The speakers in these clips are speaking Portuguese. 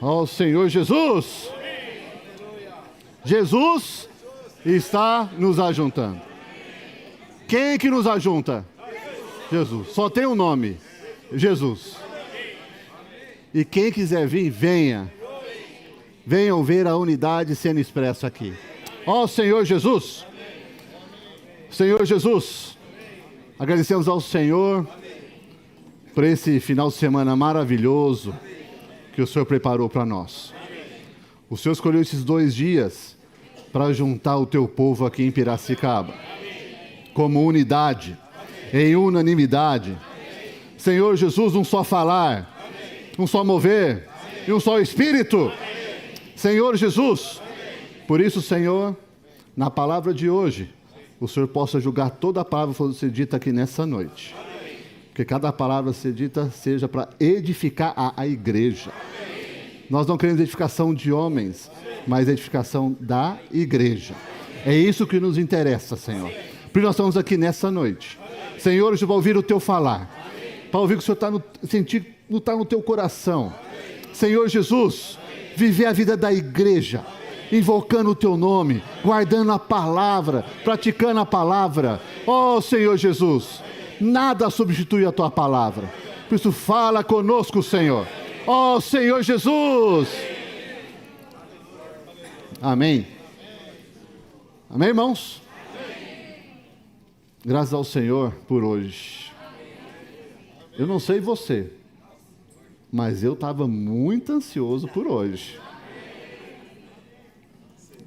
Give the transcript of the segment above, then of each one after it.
Ó Senhor Jesus. Jesus está nos ajuntando. Quem é que nos ajunta? Jesus. Só tem um nome. Jesus. E quem quiser vir, venha. Venham ver a unidade sendo expressa aqui. Ó Senhor Jesus. Senhor Jesus. Agradecemos ao Senhor por esse final de semana maravilhoso que o Senhor preparou para nós. O Senhor escolheu esses 2 dias para juntar o teu povo aqui em Piracicaba, como unidade, em unanimidade. Senhor Jesus, um só falar, um só mover e um só Espírito. Senhor Jesus, por isso, Senhor, na palavra de hoje, o Senhor possa julgar toda a palavra que for ser dita aqui nessa noite. Que cada palavra ser dita seja para edificar a igreja. Nós não queremos edificação de homens, mas edificação da igreja. É isso que nos interessa, Senhor. Por isso nós estamos aqui nessa noite. Senhor, eu vou ouvir o teu falar. Para ouvir que o Senhor está no teu coração. Senhor Jesus, viver a vida da igreja, invocando o teu nome, guardando a palavra, praticando a palavra. Ó Senhor Jesus, nada substitui a tua palavra. Por isso fala conosco, Senhor. Ó Senhor Jesus. Amém. Amém, irmãos? Graças ao Senhor por hoje. Eu não sei você, mas eu estava muito ansioso por hoje.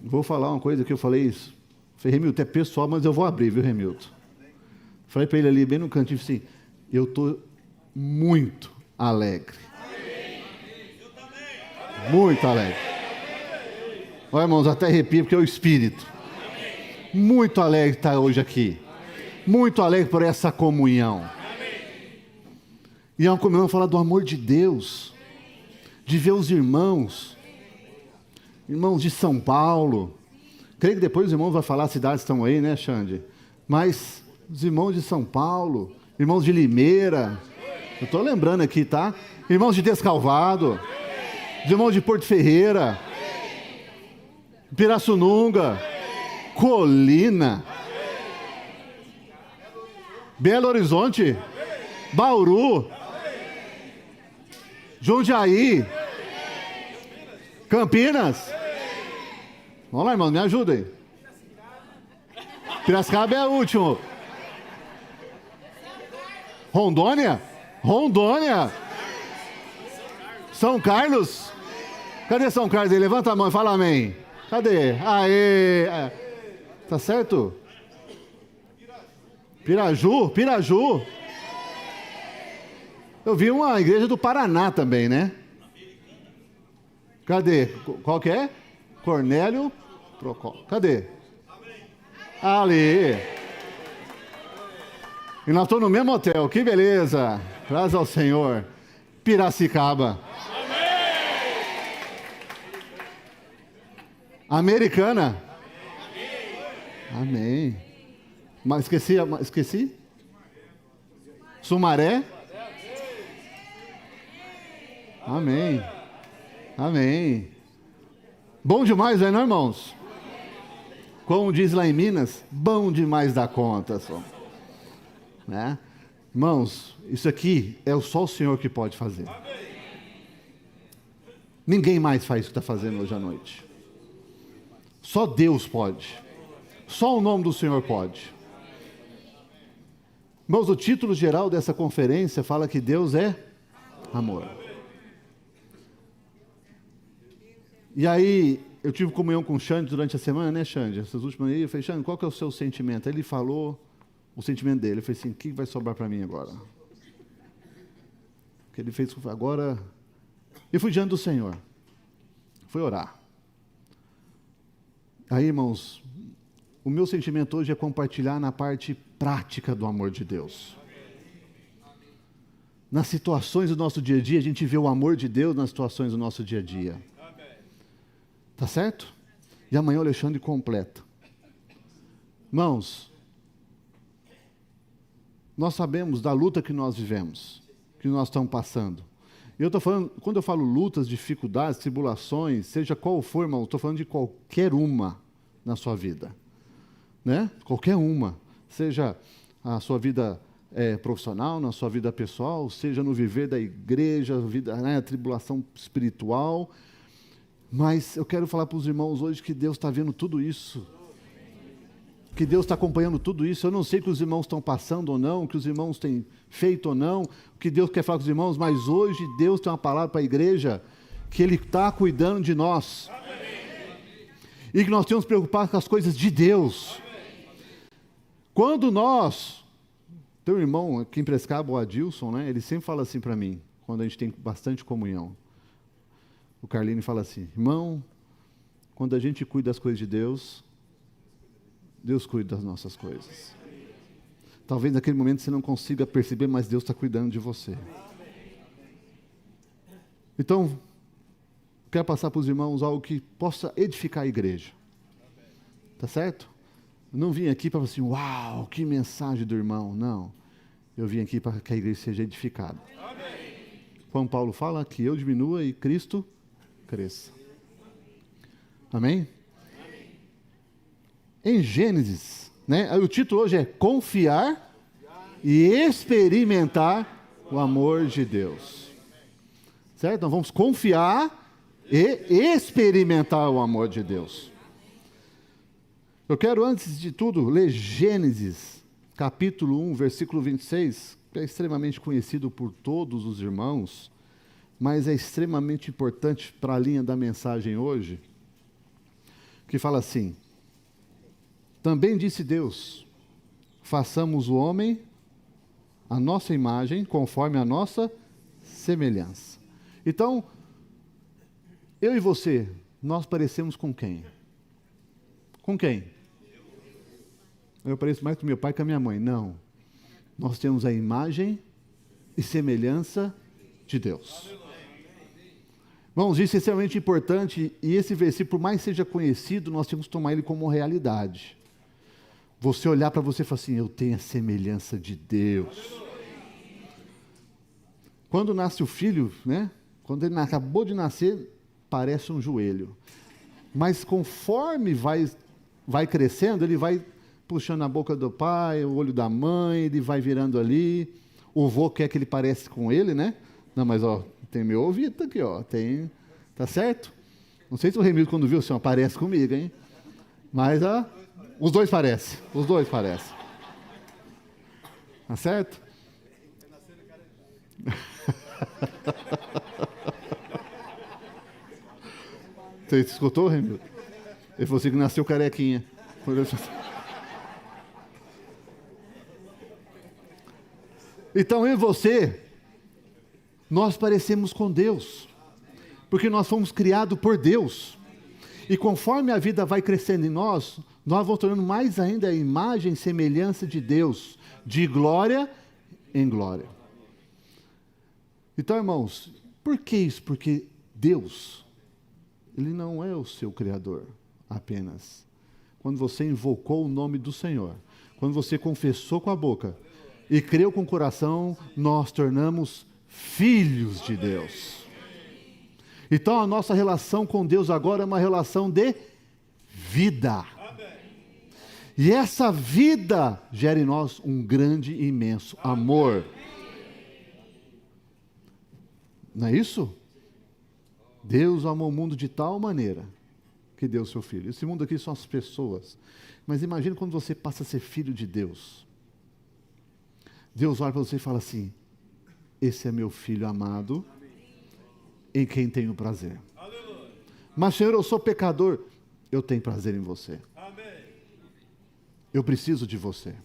Vou falar uma coisa que eu falei isso. Falei, Remilton, é pessoal, mas eu vou abrir, viu, Remilton? Falei para ele ali, bem no cantinho, assim, eu estou muito alegre. Muito alegre. Olha, irmãos, até arrepio, porque é o Espírito. Muito alegre estar hoje aqui. Muito alegre por essa comunhão. E é uma comunhão falar do amor de Deus. De ver os irmãos de São Paulo. Creio que depois os irmãos vão falar, as cidades estão aí, né, Xande? Mas os irmãos de São Paulo, irmãos de Limeira, eu estou lembrando aqui, tá? Irmãos de Descalvado, os irmãos de Porto Ferreira, Pirassununga, Colina, Belo Horizonte, Bauru, Jundiaí, Campinas. Vamos lá, irmão, me ajudem. Piracicaba é o último. Rondônia? São Carlos? Cadê São Carlos aí? Levanta a mão e fala amém. Cadê? Aê! Tá certo? Piraju. Eu vi uma igreja do Paraná também, né? Cadê? Qual que é? Cornélio Procópio. Cadê? Ali. E nós estamos no mesmo hotel. Que beleza. Graças ao Senhor. Piracicaba. Americana. Amém. Mas esqueci? Sumaré. Amém. Bom demais, não é, irmãos? Como diz lá em Minas, bom demais da conta, só. Né? Irmãos, isso aqui é só o Senhor que pode fazer. Ninguém mais faz o que está fazendo hoje à noite. Só Deus pode. Só o nome do Senhor pode. Irmãos, o título geral dessa conferência fala que Deus é amor. E aí, eu tive comunhão com o Xande durante a semana, né, Xande? Essas últimas aí, eu falei, Xande, qual que é o seu sentimento? Aí ele falou o sentimento dele. Eu falei assim, o que vai sobrar para mim agora? O que ele fez agora? Eu fui diante do Senhor. Fui orar. Aí, irmãos, o meu sentimento hoje é compartilhar na parte prática do amor de Deus. Nas situações do nosso dia a dia, a gente vê o amor de Deus nas situações do nosso dia a dia. Tá certo? E amanhã o Alexandre completa. Irmãos, nós sabemos da luta que nós vivemos, que nós estamos passando. E eu estou falando, quando eu falo lutas, dificuldades, tribulações, seja qual for, irmão, estou falando de qualquer uma na sua vida. Né? Qualquer uma. Seja a sua vida profissional, na sua vida pessoal, seja no viver da igreja, a tribulação espiritual. Mas eu quero falar para os irmãos hoje que Deus está vendo tudo isso. Que Deus está acompanhando tudo isso. Eu não sei o que os irmãos estão passando ou não, o que os irmãos têm feito ou não, o que Deus quer falar com os irmãos, mas hoje Deus tem uma palavra para a igreja, que Ele está cuidando de nós. E que nós temos que preocupar com as coisas de Deus. Quando nós, teu irmão aqui em Prescaba, o Adilson, né, ele sempre fala assim para mim, quando a gente tem bastante comunhão. O Carlinho fala assim, irmão, quando a gente cuida das coisas de Deus, Deus cuida das nossas coisas. Talvez naquele momento você não consiga perceber, mas Deus está cuidando de você. Então, quero passar para os irmãos algo que possa edificar a igreja. Tá certo? Eu não vim aqui para falar assim, uau, que mensagem do irmão. Não. Eu vim aqui para que a igreja seja edificada. João Paulo fala que eu diminua e Cristo cresça. Amém? Em Gênesis, né? O título hoje é Confiar e Experimentar o Amor de Deus. Certo? Então vamos confiar e experimentar o amor de Deus. Eu quero, antes de tudo, ler Gênesis, capítulo 1, versículo 26, que é extremamente conhecido por todos os irmãos, mas é extremamente importante para a linha da mensagem hoje, que fala assim: também disse Deus, façamos o homem a nossa imagem, conforme a nossa semelhança. Então, eu e você, nós parecemos com quem? Com quem? Eu pareço mais com meu pai que com a minha mãe. Não. Nós temos a imagem e semelhança de Deus. Irmãos, isso é extremamente importante, e esse versículo, por mais que seja conhecido, nós temos que tomar ele como realidade. Você olhar para você e falar assim, eu tenho a semelhança de Deus. Quando nasce o filho, né? Quando ele acabou de nascer, parece um joelho. Mas conforme vai crescendo, ele vai puxando a boca do pai, o olho da mãe, ele vai virando ali. O vô quer que ele pareça com ele, né? Não, mas ó, tem meu ouvido aqui, ó. Tem, tá certo? Não sei se o Remildo, quando viu, o senhor parece comigo, hein? Mas os dois parecem. Os dois parecem. Tá certo? Você escutou, Remildo? Ele falou assim que nasceu carequinha. Então, eu e você, nós parecemos com Deus, porque nós fomos criados por Deus. E conforme a vida vai crescendo em nós, nós vamos tornando mais ainda a imagem e semelhança de Deus, de glória em glória. Então, irmãos, por que isso? Porque Deus, Ele não é o seu Criador apenas. Quando você invocou o nome do Senhor, quando você confessou com a boca e creu com o coração, nós tornamos filhos de Deus. Então a nossa relação com Deus agora é uma relação de vida. E essa vida gera em nós um grande e imenso amor. Não é isso? Deus amou o mundo de tal maneira que deu o seu Filho. Esse mundo aqui são as pessoas. Mas imagine quando você passa a ser filho de Deus. Deus olha para você e fala assim, esse é meu filho amado, em quem tenho prazer. Mas Senhor, eu sou pecador. Eu tenho prazer em você. Eu preciso de você.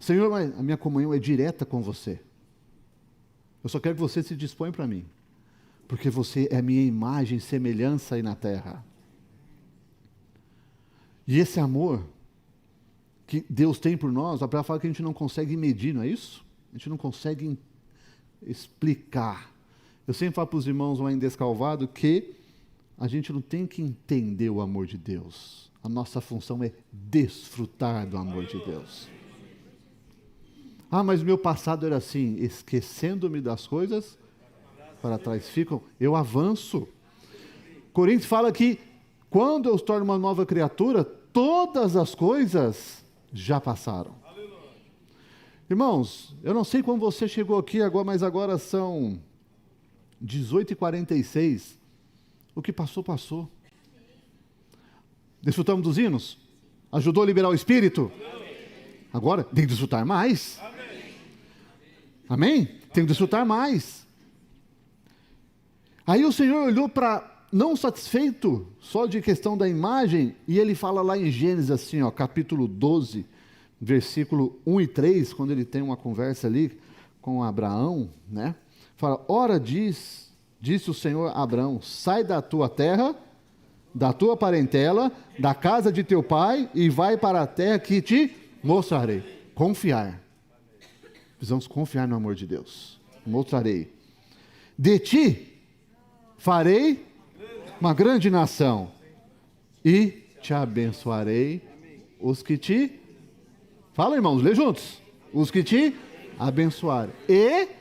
Senhor, mas a minha comunhão é direta com você. Eu só quero que você se disponha para mim. Porque você é a minha imagem e semelhança aí na terra. E esse amor que Deus tem por nós, a palavra fala que a gente não consegue medir, não é isso? A gente não consegue explicar. Eu sempre falo para os irmãos lá em Descalvado que a gente não tem que entender o amor de Deus. A nossa função é desfrutar do amor de Deus. Ah, mas meu passado era assim, esquecendo-me das coisas para trás ficam, eu avanço. Coríntios fala que quando eu torno uma nova criatura, todas as coisas já passaram. Irmãos, eu não sei como você chegou aqui agora, mas agora são 18h46. O que passou, passou. Desfrutamos dos hinos? Ajudou a liberar o espírito? Agora tem que desfrutar mais. Amém? Tem que desfrutar mais. Aí o Senhor olhou para, não satisfeito só de questão da imagem, e ele fala lá em Gênesis assim, ó, capítulo 12, versículo 1 e 3, quando ele tem uma conversa ali com Abraão, né? Fala, ora disse o Senhor a Abraão, sai da tua terra, da tua parentela, da casa de teu pai, e vai para a terra que te mostrarei. Confiar. Precisamos confiar no amor de Deus. Mostrarei. De ti farei uma grande nação, e te abençoarei os que te... Fala, irmãos, lê juntos. Os que te abençoarem. E...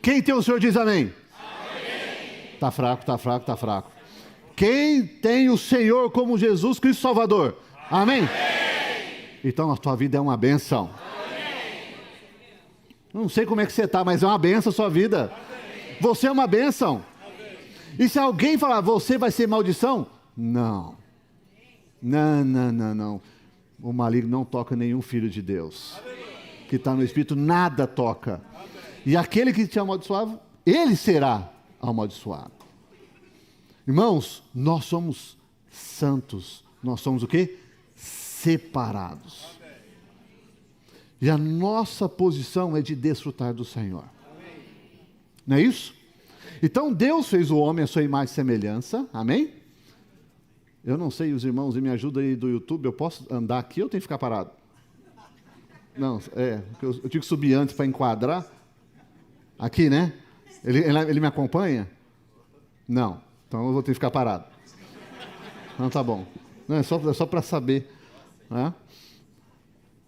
Quem tem o Senhor diz amém. Está fraco, está fraco, está fraco. Quem tem o Senhor como Jesus Cristo Salvador? Amém? Então a tua vida é uma bênção. Não sei como é que você está, mas é uma bênção a sua vida. Você é uma bênção. E se alguém falar, você vai ser maldição? Não. Não, não, não, não. O maligno não toca nenhum filho de Deus. Que está no Espírito, nada toca. E aquele que te amaldiçoava, ele será amaldiçoado. Irmãos, nós somos santos. Nós somos o quê? Separados. E a nossa posição é de desfrutar do Senhor. Não é isso? Então Deus fez o homem à sua imagem e semelhança. Amém? Eu não sei, os irmãos, me ajudam aí do YouTube. Eu posso andar aqui ou tenho que ficar parado? Não, eu tive que subir antes para enquadrar. Aqui, né? Ele me acompanha? Não. Então eu vou ter que ficar parado. Não, tá bom. Não, é só para saber. Né?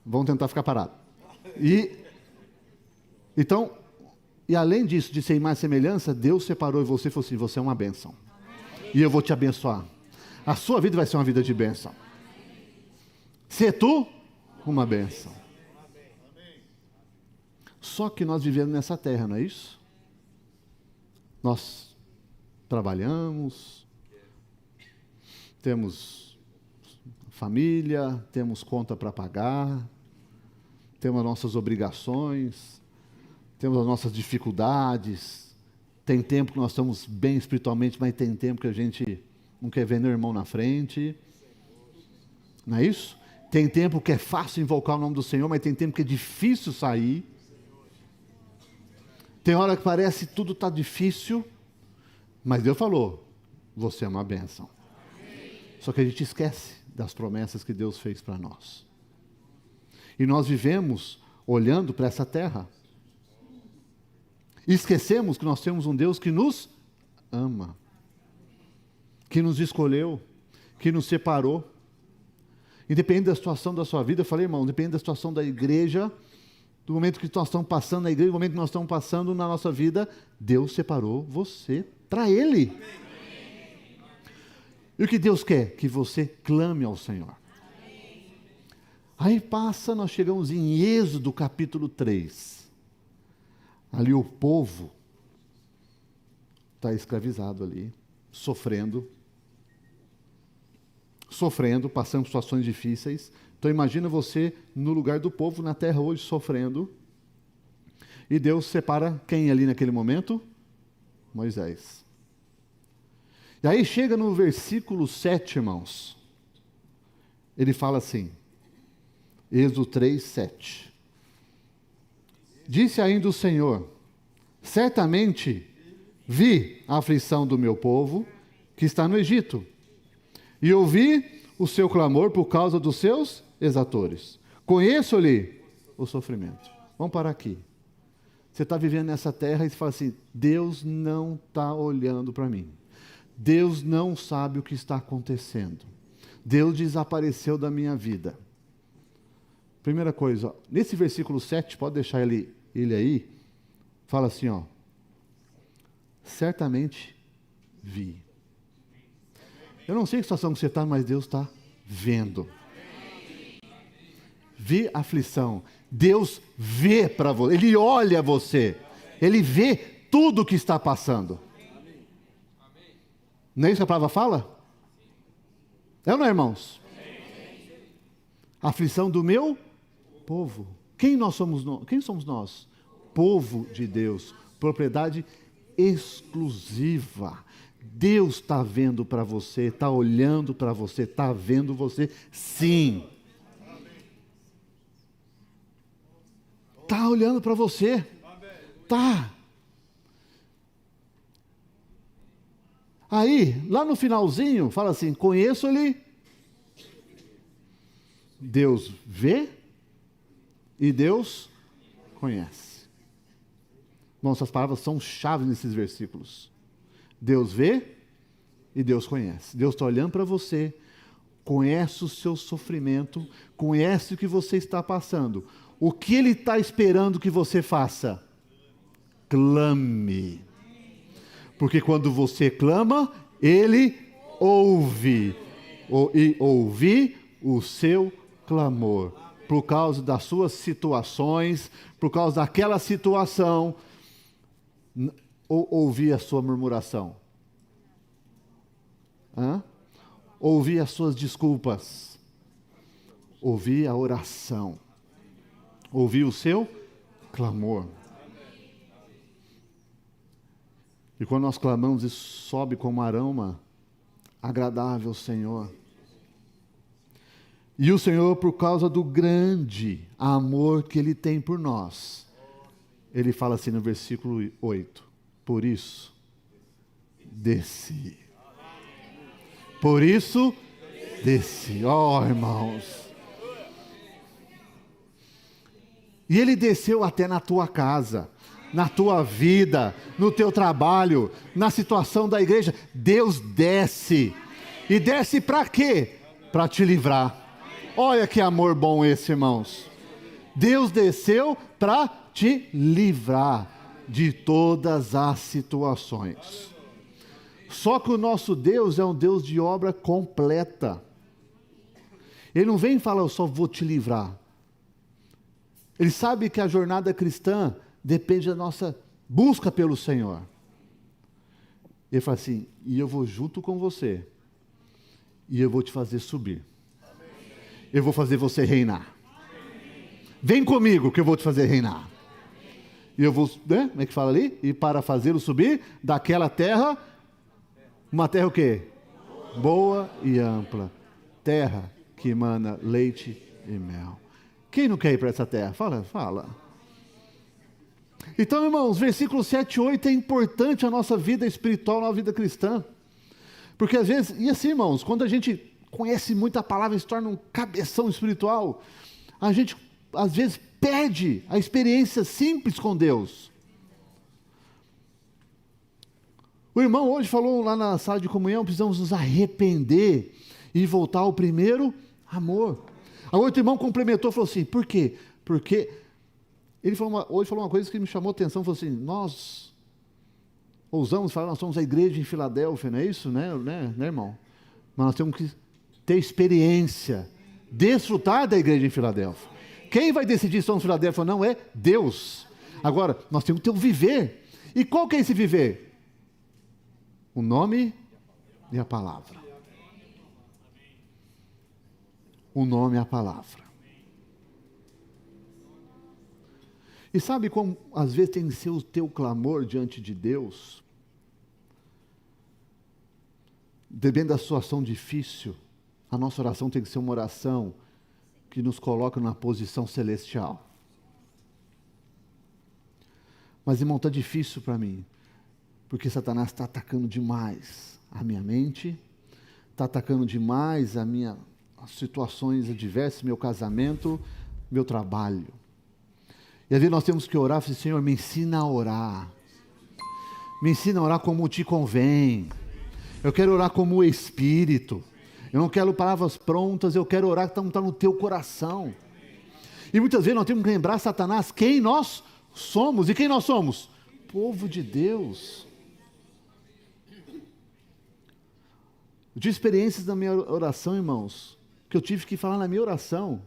Vamos tentar ficar parado. Então, além disso, de ser imagem e semelhança, Deus separou você e falou assim, você é uma bênção. E eu vou te abençoar. A sua vida vai ser uma vida de bênção. Ser tu, uma bênção. Só que nós vivemos nessa terra, não é isso? Nós trabalhamos, temos família, temos conta para pagar, temos as nossas obrigações, temos as nossas dificuldades, tem tempo que nós estamos bem espiritualmente, mas tem tempo que a gente não quer ver meu irmão na frente, não é isso? Tem tempo que é fácil invocar o nome do Senhor, mas tem tempo que é difícil sair. Tem hora que parece que tudo está difícil, mas Deus falou, você é uma bênção. Só que a gente esquece das promessas que Deus fez para nós. E nós vivemos olhando para essa terra. E esquecemos que nós temos um Deus que nos ama, que nos escolheu, que nos separou. Independente da situação da sua vida, eu falei, irmão, independente da situação da igreja, do momento que nós estamos passando na igreja, do momento que nós estamos passando na nossa vida, Deus separou você para Ele. E o que Deus quer? Que você clame ao Senhor. Aí passa, nós chegamos em Êxodo capítulo 3. Ali o povo está escravizado ali, sofrendo, passando situações difíceis. Então imagina você no lugar do povo na terra hoje sofrendo. E Deus separa quem ali naquele momento? Moisés. E aí chega no versículo 7, irmãos. Ele fala assim, Êxodo 3, 7. Disse ainda o Senhor, certamente vi a aflição do meu povo que está no Egito, e ouvi o seu clamor por causa dos seus exatores. Conheço-lhe o sofrimento. Vamos parar aqui. Você está vivendo nessa terra e você fala assim, Deus não está olhando para mim. Deus não sabe o que está acontecendo. Deus desapareceu da minha vida. Primeira coisa, nesse versículo 7, pode deixar ele aí, fala assim, ó, certamente vi. Eu não sei que situação que você está, mas Deus está vendo. Vi aflição. Deus vê para você, Ele olha você, Ele vê tudo o que está passando. Não é isso que a palavra fala? É ou não é, irmãos? A aflição do meu povo. Quem somos nós? Povo de Deus, propriedade exclusiva. Deus está vendo para você, está olhando para você, está vendo você, sim. Está olhando para você, tá. Aí, lá no finalzinho, fala assim, conheço-lhe, Deus vê e Deus conhece. Bom, essas palavras são chaves nesses versículos. Deus vê e Deus conhece. Deus está olhando para você, conhece o seu sofrimento, conhece o que você está passando. O que Ele está esperando que você faça? Clame. Porque quando você clama, Ele ouve. E ouvir o seu clamor. Por causa das suas situações, por causa daquela situação, ouvir a sua murmuração. Ouvir as suas desculpas. Ouvir a oração. Ouvir o seu clamor. E quando nós clamamos, isso sobe como aroma agradável ao Senhor. E o Senhor, por causa do grande amor que Ele tem por nós, Ele fala assim no versículo 8, por isso, desci. Por isso, desci. Oh, irmãos. E Ele desceu até na tua casa, na tua vida, no teu trabalho, na situação da igreja. Deus desce. E desce para quê? Para te livrar. Olha que amor bom esse, irmãos. Deus desceu para te livrar de todas as situações. Só que o nosso Deus é um Deus de obra completa. Ele não vem e fala, eu só vou te livrar. Ele sabe que a jornada cristã depende da nossa busca pelo Senhor. Ele fala assim, e eu vou junto com você, e eu vou te fazer subir. Eu vou fazer você reinar. Vem comigo que eu vou te fazer reinar. E eu vou, né? Como é que fala ali? E para fazê-lo subir daquela terra, uma terra o quê? Boa e ampla. Terra que emana leite e mel. Quem não quer ir para essa terra? Fala. Então, irmãos, versículo 7 e 8 é importante a nossa vida espiritual, a vida cristã. Porque às vezes, e assim, irmãos, quando a gente conhece muito a palavra e se torna um cabeção espiritual, a gente às vezes perde a experiência simples com Deus. O irmão hoje falou lá na sala de comunhão, precisamos nos arrepender e voltar ao primeiro amor. A outro irmão complementou, falou assim, por quê? Porque ele hoje falou uma coisa que me chamou a atenção, falou assim, nós ousamos falar, nós somos a igreja em Filadélfia, não é isso, né irmão? Mas nós temos que ter experiência, desfrutar da igreja em Filadélfia. Quem vai decidir se somos Filadélfia ou não é Deus. Agora, nós temos que ter o viver. E qual que é esse viver? O nome e a palavra. O nome e a palavra. E sabe como às vezes tem que ser o teu clamor diante de Deus? Dependendo da situação difícil, a nossa oração tem que ser uma oração que nos coloca numa posição celestial. Mas, irmão, está difícil para mim, porque Satanás está atacando demais a minha mente, está atacando demais a minha as situações adversas, meu casamento, meu trabalho. E às vezes nós temos que orar e falar, Senhor, me ensina a orar. Me ensina a orar como te convém. Eu quero orar como o Espírito. Eu não quero palavras prontas, eu quero orar que está no teu coração. E muitas vezes nós temos que lembrar, Satanás, quem nós somos. E quem nós somos? Povo de Deus. Eu tive experiências na minha oração, irmãos, que eu tive que falar na minha oração.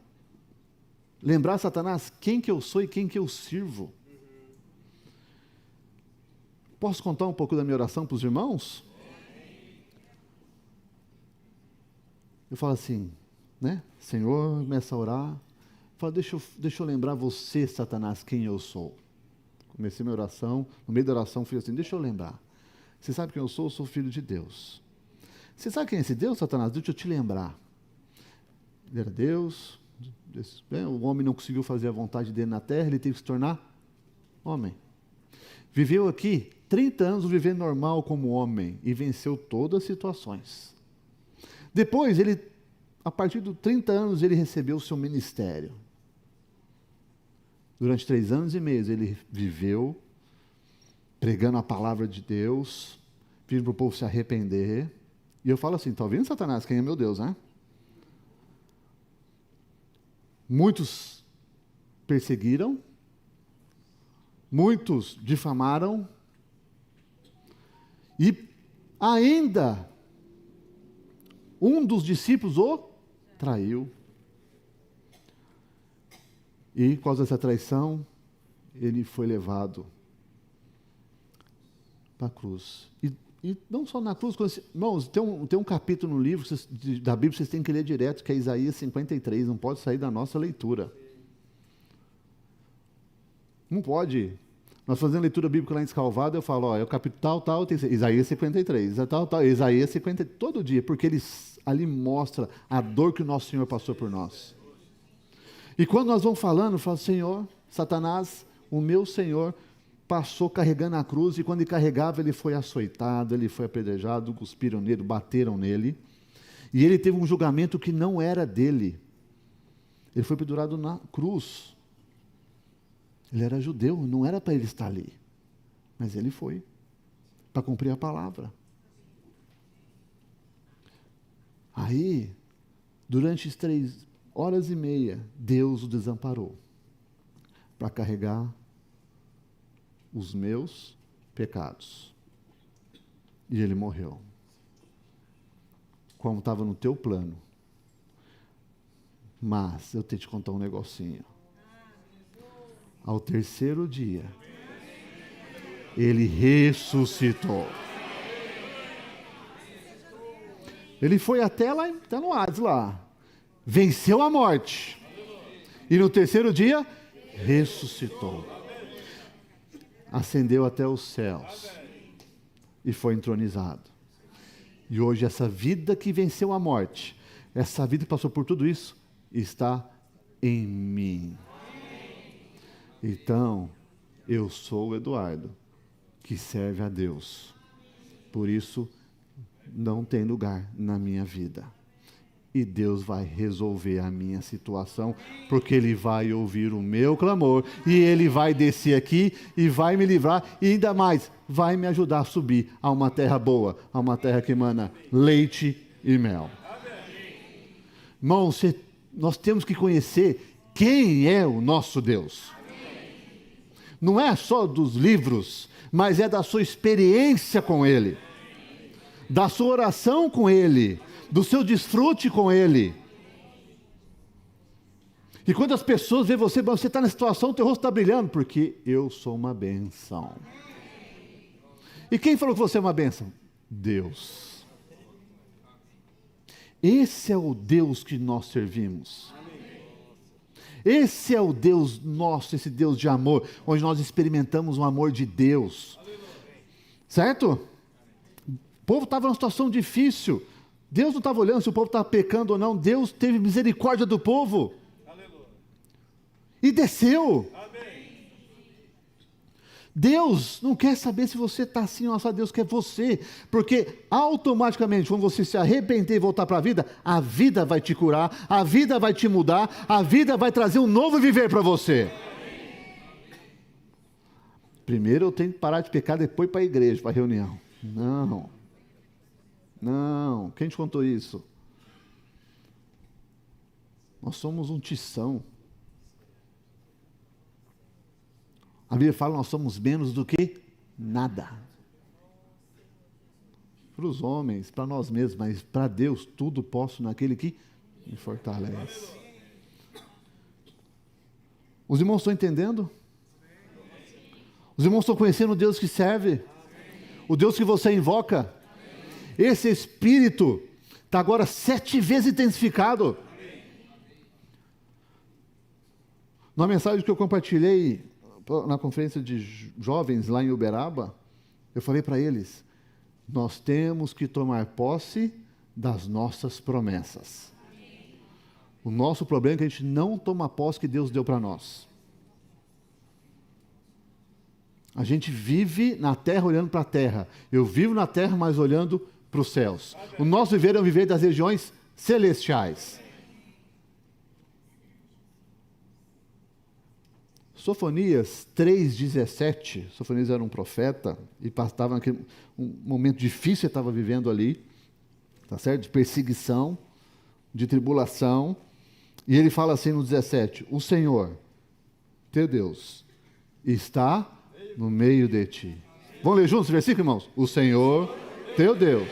Lembrar, Satanás, quem que eu sou e quem que eu sirvo. Posso contar um pouco da minha oração para os irmãos? Eu falo assim, né? Senhor, começa a orar. Eu falo, deixa eu lembrar você, Satanás, quem eu sou. Comecei minha oração, no meio da oração fui assim, deixa eu lembrar. Você sabe quem eu sou? Eu sou filho de Deus. Você sabe quem é esse Deus, Satanás? Deixa eu te lembrar. Ele era Deus, o homem não conseguiu fazer a vontade dele na terra, ele teve que se tornar homem. Viveu aqui 30 anos vivendo normal como homem e venceu todas as situações. Depois, a partir dos 30 anos, ele recebeu o seu ministério. Durante 3 anos e meio, ele viveu pregando a palavra de Deus, pedindo para o povo se arrepender. E eu falo assim, está ouvindo, Satanás? Quem é meu Deus, né? Muitos perseguiram, muitos difamaram, e ainda um dos discípulos o traiu. E, por causa dessa traição, ele foi levado para a cruz. E não só na cruz, irmãos, tem um capítulo no livro da Bíblia que vocês têm que ler direto, que é Isaías 53, não pode sair da nossa leitura. Não pode. Nós fazendo leitura bíblica lá em Escalvado, eu falo, ó, é o capítulo tal, tem Isaías 53, Isaías 50, todo dia, porque ali mostra a dor que o nosso Senhor passou por nós. E quando nós vamos falando, eu falo, Senhor, Satanás, o meu Senhor passou carregando a cruz, e quando ele carregava, ele foi açoitado, ele foi apedrejado, cuspiram nele, bateram nele, e ele teve um julgamento que não era dele. Ele foi pendurado na cruz. Ele era judeu, não era para ele estar ali, mas ele foi, para cumprir a palavra. Aí, durante 3 horas e meia, Deus o desamparou, para carregar os meus pecados. E ele morreu. Como estava no teu plano. Mas, eu tenho que te contar um negocinho. Ao 3º dia, ele ressuscitou. Ele foi até lá, até no Hades lá. Venceu a morte. E no 3º dia, ressuscitou. Ascendeu até os céus. E foi entronizado. E hoje essa vida que venceu a morte, essa vida que passou por tudo isso, está em mim. Então, eu sou o Eduardo, que serve a Deus. Por isso, não tem lugar na minha vida. E Deus vai resolver a minha situação, porque Ele vai ouvir o meu clamor, e Ele vai descer aqui, e vai me livrar, e ainda mais, vai me ajudar a subir a uma terra boa, a uma terra que emana leite e mel. Irmãos, nós temos que conhecer quem é o nosso Deus. Não é só dos livros, mas é da sua experiência com Ele, da sua oração com Ele, do seu desfrute com Ele. E quando as pessoas veem você está na situação, o teu rosto está brilhando, porque eu sou uma bênção. E quem falou que você é uma bênção? Deus. Esse é o Deus que nós servimos. Esse é o Deus nosso, esse Deus de amor, onde nós experimentamos o amor de Deus. Certo? O povo estava numa situação difícil. Deus não estava olhando se o povo estava pecando ou não. Deus teve misericórdia do povo. Aleluia. E desceu. Amém. Deus não quer saber se você está assim ou assado, Deus quer você, porque automaticamente, quando você se arrepender e voltar para a vida vai te curar, a vida vai te mudar, a vida vai trazer um novo viver para você. Primeiro eu tenho que parar de pecar, depois para a igreja, para a reunião. Não, quem te contou isso? Nós somos um tição. A Bíblia fala que nós somos menos do que nada. Para os homens, para nós mesmos, mas para Deus, tudo posso naquele que me fortalece. Os irmãos estão entendendo? Os irmãos estão conhecendo o Deus que serve? O Deus que você invoca? Esse Espírito está agora 7 vezes intensificado. Na mensagem que eu compartilhei na conferência de jovens lá em Uberaba, eu falei para eles, nós temos que tomar posse das nossas promessas. O nosso problema é que a gente não toma posse que Deus deu para nós. A gente vive na terra olhando para a terra. Eu vivo na terra, mas olhando para os céus. O nosso viver é o viver das regiões celestiais. Sofonias 3,17, Sofonias era um profeta e estava naquele um momento difícil que estava vivendo ali, tá certo? De perseguição, de tribulação, e ele fala assim no 17, o Senhor, teu Deus, está no meio de ti. Vamos ler juntos esse versículo, irmãos? O Senhor, teu Deus,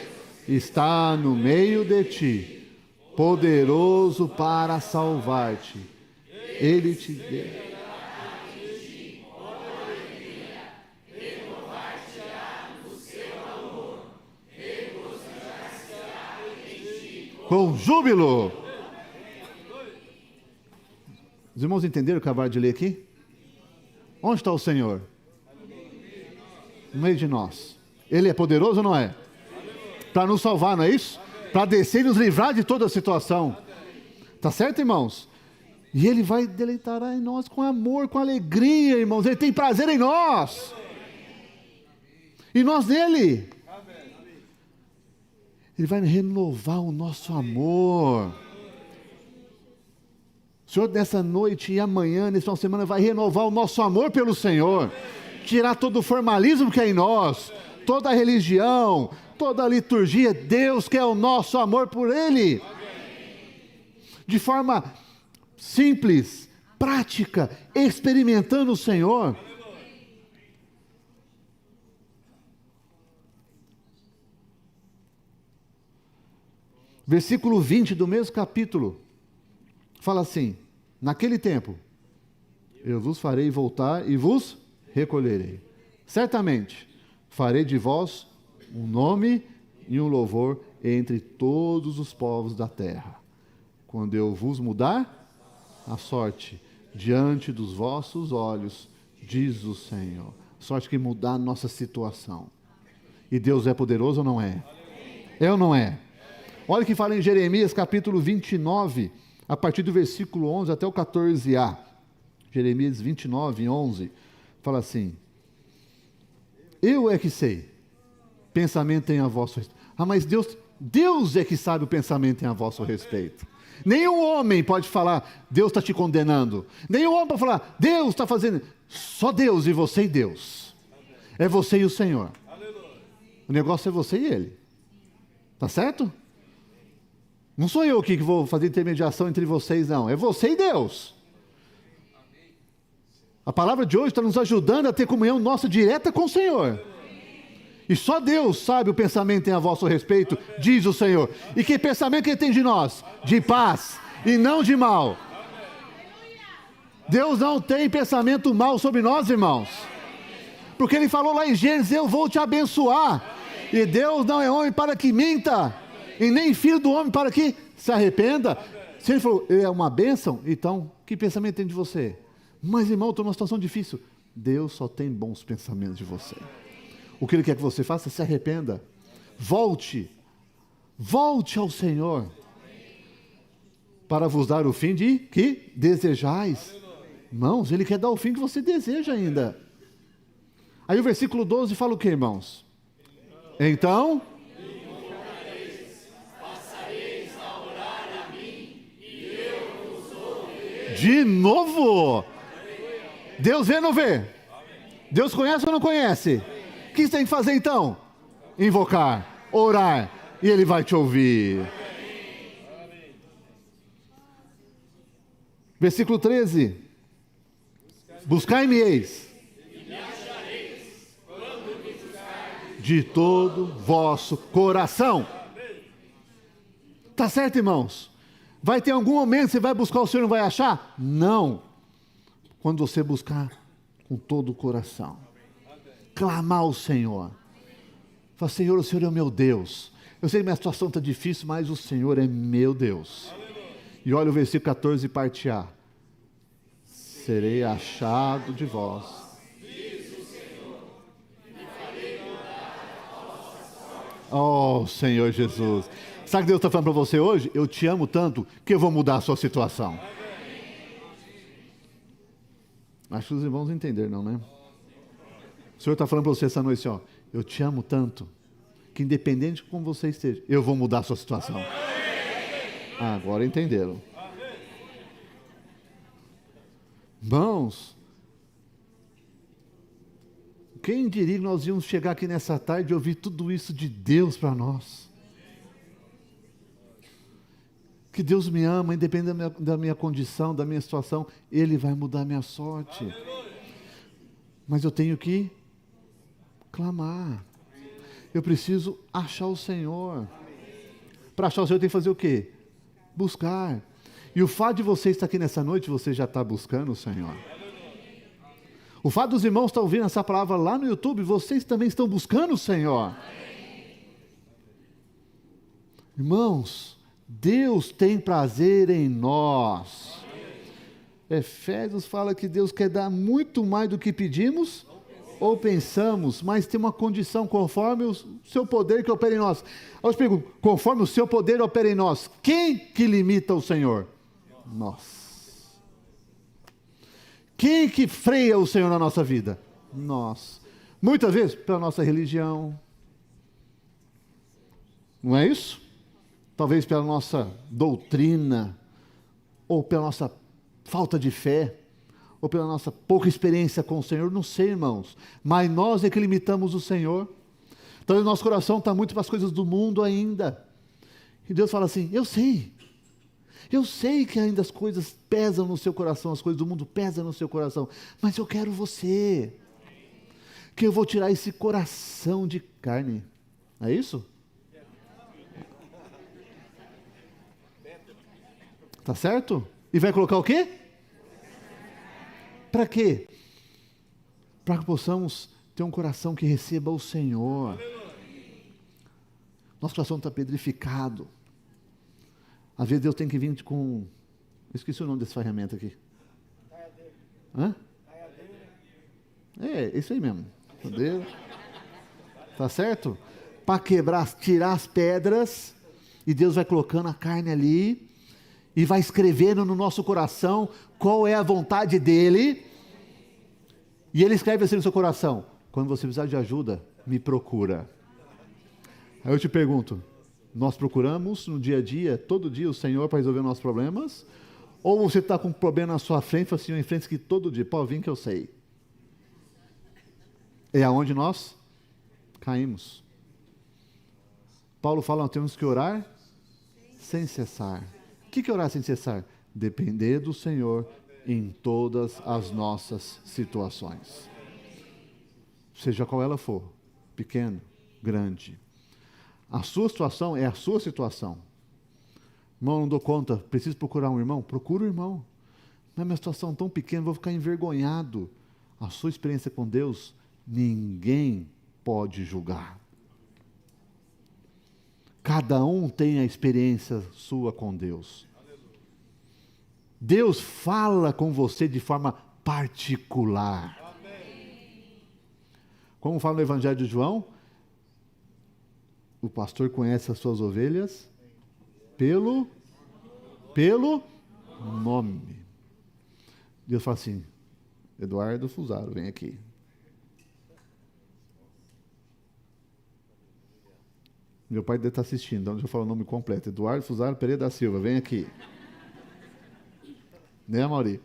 está no meio de ti, poderoso para salvar-te. Ele te deu. Com júbilo. Os irmãos entenderam o que eu acabei de ler aqui? Onde está o Senhor? No meio de nós. Ele é poderoso ou não é? Para nos salvar, não é isso? Para descer e nos livrar de toda a situação. Tá certo, irmãos? E Ele vai deleitar em nós com amor, com alegria, irmãos. Ele tem prazer em nós. E nós nele. Ele vai renovar o nosso amor. O Senhor, nessa noite e amanhã, nesse final de semana, vai renovar o nosso amor pelo Senhor. Tirar todo o formalismo que é em nós, toda a religião, toda a liturgia. Deus quer o nosso amor por Ele. De forma simples, prática, experimentando o Senhor. Versículo 20 do mesmo capítulo, fala assim, naquele tempo, eu vos farei voltar e vos recolherei. Certamente, farei de vós um nome e um louvor entre todos os povos da terra. Quando eu vos mudar a sorte diante dos vossos olhos, diz o Senhor. Sorte que mudar a nossa situação. E Deus é poderoso ou não é? É ou não é? Olha o que fala em Jeremias capítulo 29, a partir do versículo 11 até o 14a. Jeremias 29, 11, fala assim, eu é que sei, pensamento tem a vosso respeito. Mas Deus é que sabe o pensamento em a vosso respeito. Nenhum homem pode falar, Deus está te condenando. Nenhum homem pode falar, Deus está fazendo. Só Deus e você e Deus. É você e o Senhor. O negócio é você e Ele. Tá certo? Não sou eu que vou fazer intermediação entre vocês, não. É você e Deus. A palavra de hoje está nos ajudando a ter comunhão nossa direta com o Senhor. E só Deus sabe o pensamento em a vosso respeito, diz o Senhor. E que pensamento que Ele tem de nós? De paz e não de mal. Deus não tem pensamento mal sobre nós, irmãos. Porque Ele falou lá em Gênesis, eu vou te abençoar. E Deus não é homem para que minta. E nem filho do homem para que se arrependa. Se Ele falou, é uma bênção, então, que pensamento tem de você? Mas, irmão, estou numa situação difícil. Deus só tem bons pensamentos de você. O que Ele quer que você faça? Se arrependa. Volte ao Senhor. Para vos dar o fim de que desejais. Irmãos, Ele quer dar o fim que você deseja ainda. Aí o versículo 12 fala o que, irmãos? Então, de novo, Deus vê ou não vê? Deus conhece ou não conhece? O que você tem que fazer então? Invocar, orar, e Ele vai te ouvir. Versículo 13: buscai-me-eis de todo vosso coração. Tá certo, irmãos? Vai ter algum momento que você vai buscar o Senhor e não vai achar? Não. Quando você buscar com todo o coração, clamar ao Senhor, fala: Senhor, o Senhor é o meu Deus. Eu sei que minha situação está difícil, mas o Senhor é meu Deus. E olha o versículo 14, parte A: serei achado de vós. Oh, Senhor Jesus. Sabe o que Deus está falando para você hoje? Eu te amo tanto que eu vou mudar a sua situação. Acho que os irmãos não entenderam, não, né? O Senhor está falando para você essa noite, ó: eu te amo tanto que independente de como você esteja, eu vou mudar a sua situação. Ah, agora entenderam. Irmãos, quem diria que nós íamos chegar aqui nessa tarde e ouvir tudo isso de Deus para nós? Que Deus me ama, independente da minha condição, da minha situação, Ele vai mudar a minha sorte. Mas eu tenho que clamar. Eu preciso achar o Senhor. Para achar o Senhor, eu tenho que fazer o quê? Buscar. E o fato de você estar aqui nessa noite, você já está buscando o Senhor. O fato dos irmãos estar ouvindo essa palavra lá no YouTube, vocês também estão buscando o Senhor. Irmãos, Deus tem prazer em nós. Efésios fala que Deus quer dar muito mais do que pedimos ou pensamos, mas tem uma condição: conforme o seu poder que opera em nós. Eu te pergunto, conforme o seu poder opera em nós, quem que limita o Senhor? Nós. Quem que freia o Senhor na nossa vida? Nós. Muitas vezes pela nossa religião. Não é isso? Talvez pela nossa doutrina, ou pela nossa falta de fé, ou pela nossa pouca experiência com o Senhor, não sei, irmãos, mas nós é que limitamos o Senhor. Então o nosso coração está muito para as coisas do mundo ainda, e Deus fala assim: eu sei que ainda as coisas pesam no seu coração, as coisas do mundo pesam no seu coração, mas eu quero você, que eu vou tirar esse coração de carne. É isso? Tá certo? E vai colocar o quê? Para quê? Para que possamos ter um coração que receba o Senhor. Nosso coração está pedrificado. Às vezes Deus tem que vir com... Eu esqueci o nome dessa ferramenta aqui. Hã? É, isso aí mesmo. Entendeu? Tá certo? Para quebrar, tirar as pedras, e Deus vai colocando a carne ali, e vai escrevendo no nosso coração qual é a vontade dEle, e Ele escreve assim no seu coração: quando você precisar de ajuda, me procura. Aí eu te pergunto, nós procuramos no dia a dia, todo dia, o Senhor para resolver nossos problemas? Ou você está com um problema na sua frente, fala assim: eu enfrento que todo dia, pode vir que eu sei. É aonde nós caímos. Paulo fala: nós temos que orar sem cessar. O que é orar sem cessar? Depender do Senhor em todas as nossas situações. Seja qual ela for, pequeno, grande. A sua situação é a sua situação. Irmão, não dou conta, preciso procurar um irmão? Procura um irmão. Mas minha situação é tão pequena, vou ficar envergonhado. A sua experiência com Deus, ninguém pode julgar. Cada um tem a experiência sua com Deus. Deus fala com você de forma particular. Como fala no Evangelho de João, o pastor conhece as suas ovelhas pelo nome. Deus fala assim: Eduardo Fusaro, vem aqui. Meu pai deve estar assistindo, então deixa eu falar o nome completo. Eduardo Fusaro Pereira da Silva, vem aqui. Né, Mauri?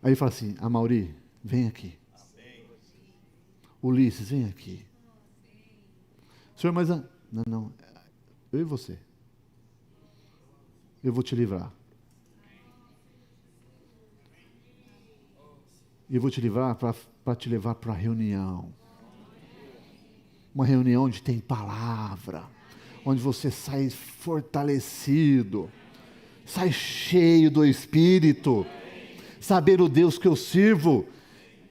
Aí fala assim, Mauri, vem aqui. Ulisses, vem aqui. Senhor, mas... Não, eu e você. Eu vou te livrar. E eu vou te livrar para te levar para a reunião. Uma reunião onde tem palavra. Onde você sai fortalecido. Sai cheio do Espírito. Saber o Deus que eu sirvo.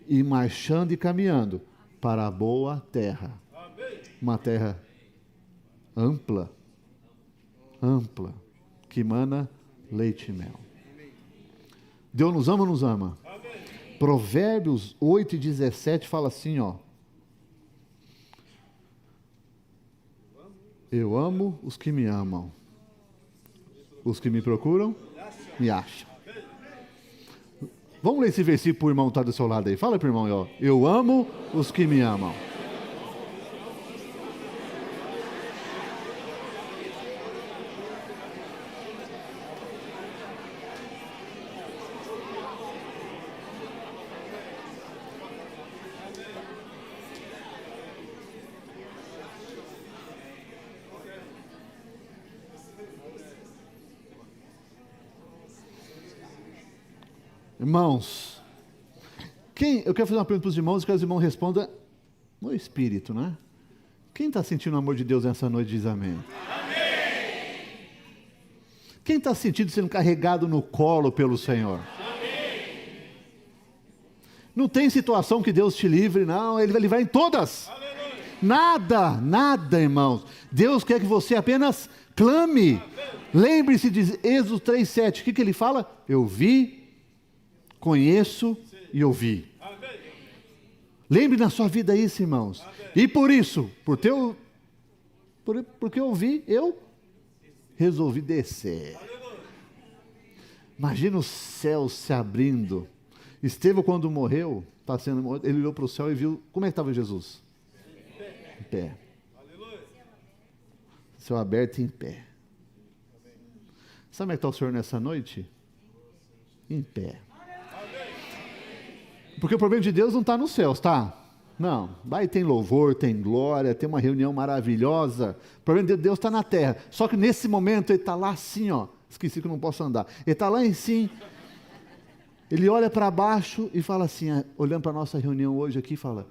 E marchando e caminhando para a boa terra. Uma terra ampla. Ampla. Que emana leite e mel. Deus nos ama ou nos ama? Provérbios 8:17 fala assim, ó. Eu amo os que me amam. Os que me procuram, me acham. Vamos ler esse versículo para o irmão que está do seu lado aí. Fala para o irmão, ó. Eu amo os que me amam. Irmãos, eu quero fazer uma pergunta para os irmãos, que os irmãos respondam no Espírito, né? Quem está sentindo o amor de Deus nessa noite diz amém. Amém. Quem está sentindo sendo carregado no colo pelo Senhor? Amém. Não tem situação que Deus te livre, não, Ele vai livrar em todas. Aleluia. Nada, irmãos. Deus quer que você apenas clame. Lembre-se de Êxodo 3:7, o que Ele fala? Eu vi, conheço e ouvi. Amém. Lembre na sua vida isso, irmãos. Amém. E por isso, porque eu ouvi, eu resolvi descer. Aleluia. Imagina o céu se abrindo. Estevão, quando morreu, ele olhou para o céu e viu, como é que estava Jesus? Em pé. Aleluia. Céu aberto e em pé. Sabe como é que está o Senhor nessa noite? Em pé. Porque o problema de Deus não está nos céus, tá? Não, vai, tem louvor, tem glória, tem uma reunião maravilhosa. O problema de Deus está na terra. Só que nesse momento ele está lá assim, ó. Esqueci que eu não posso andar. Ele está lá em cima. Ele olha para baixo e fala assim, olhando para a nossa reunião hoje aqui, fala,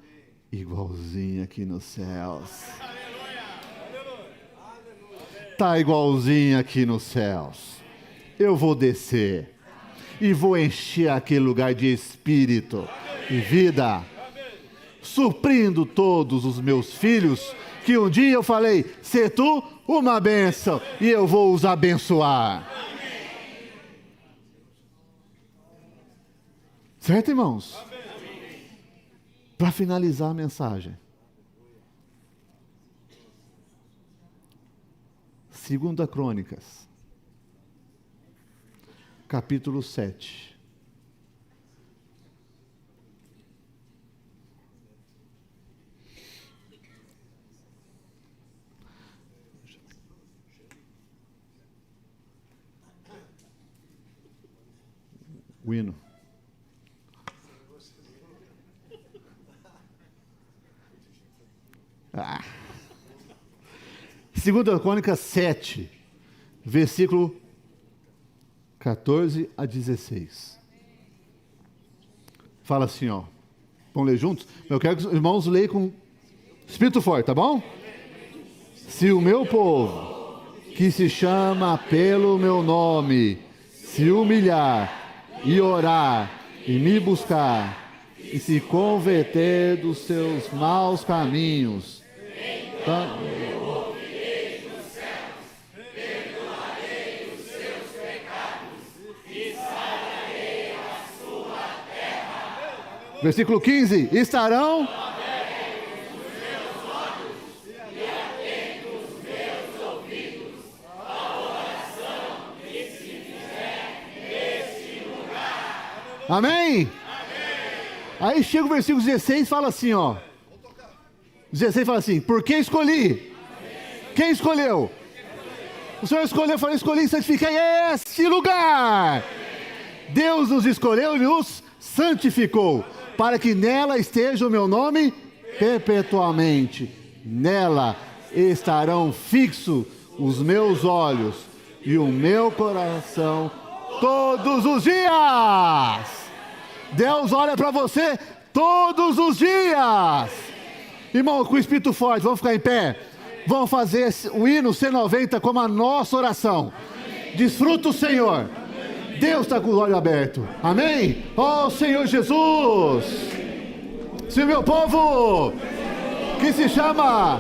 igualzinho aqui nos céus. Está igualzinho aqui nos céus. Eu vou descer. E vou encher aquele lugar de espírito e vida, suprindo todos os meus filhos, que um dia eu falei, sê tu uma bênção, e eu vou os abençoar. Certo, irmãos? Para finalizar a mensagem, 2 Crônicas, capítulo 7. O hino. Ah. 2 Crônicas 7, versículo 14 a 16. Fala assim, ó. Vamos ler juntos? Eu quero que os irmãos leiam com espírito forte, tá bom? Se o meu povo, que se chama pelo meu nome, se humilhar e orar e me buscar e se converter dos seus maus caminhos, então versículo 15, estarão abertos os meus olhos e atentos os meus ouvidos à oração que se fizer neste lugar. Amém? Amém? Aí chega o versículo 16 e fala assim, ó. 16 fala assim: por que escolhi? Quem escolheu? O Senhor escolheu, falou: escolhi e santifiquei este lugar. Deus nos escolheu e nos santificou, para que nela esteja o meu nome perpetuamente. Nela estarão fixos os meus olhos e o meu coração todos os dias. Deus olha para você todos os dias. Irmão, com o espírito forte, vamos ficar em pé. Vamos fazer o hino C90 como a nossa oração. Desfruta o Senhor. Deus está com o olho aberto. Amém? Ó Senhor Jesus. Se o meu povo, que se chama